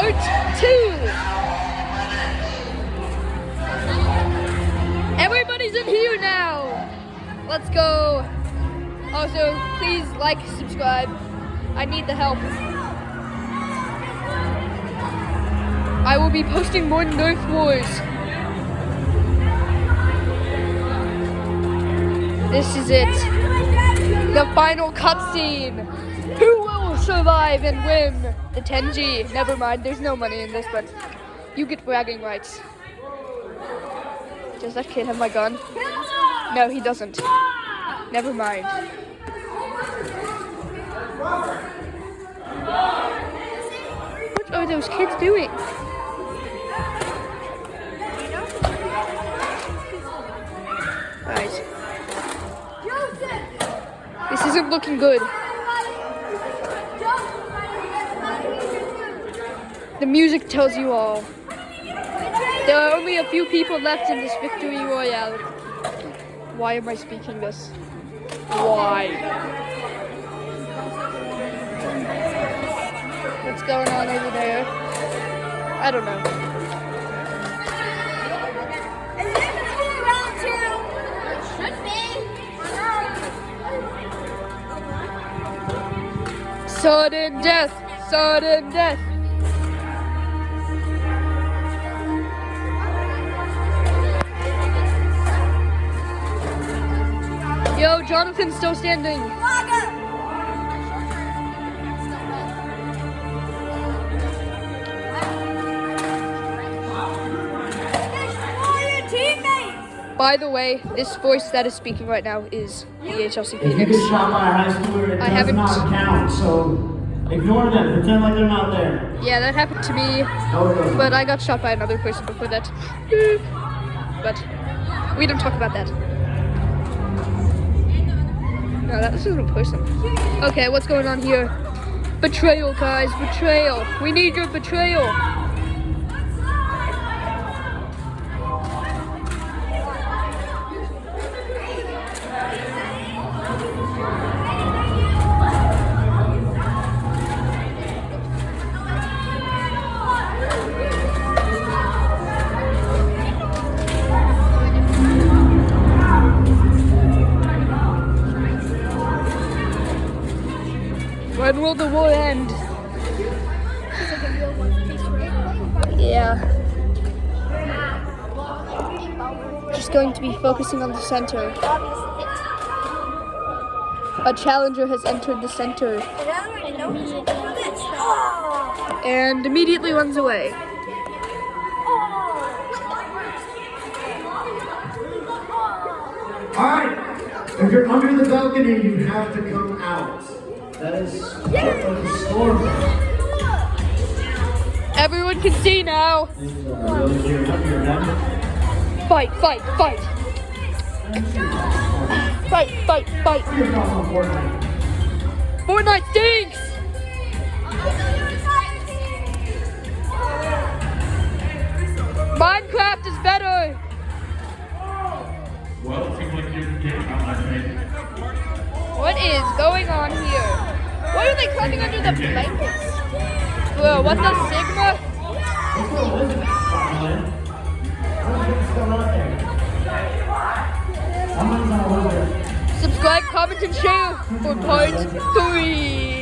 Part 2. Everybody's in here now. Let's go. Also, please like, subscribe. I need the help. I will be posting more Nerf Wars. This is it. The final cutscene. Who will survive and win? The 10G. Never mind, there's no money in this, but you get bragging rights. Does that kid have my gun? No, he doesn't. Never mind. What are those kids doing? Guys, this isn't looking good. The music tells you all. There are only a few people left in this victory royale. Why am I speaking this? Why? What's going on over there? I don't know. Is it gonna be round 2? It should be. Sudden death! Sudden death! Yo, Jonathan's still standing. By the way, this voice that is speaking right now is the HLC If you Phoenix. get shot by a high schooler, it does not count, so ignore them. Pretend like they're not there. Yeah, that happened to me, but I got shot by another person before that. But we don't talk about that. No, this isn't a person. Okay, what's going on here? Betrayal, guys, betrayal. We need your betrayal. When will the war end? Yeah. Just going to be focusing on the center. A challenger has entered the center and immediately runs away. Alright, if you're under the balcony, you have to come out. That is part of the storm. Everyone can see now. Fight, fight, fight. Fight, fight, fight. Fortnite stinks! Minecraft is better! Well, it seems like you're getting out my face. What is going on here? Why are they climbing under the blankets? Bro, what the Sigma? Subscribe, comment, and share for part 3.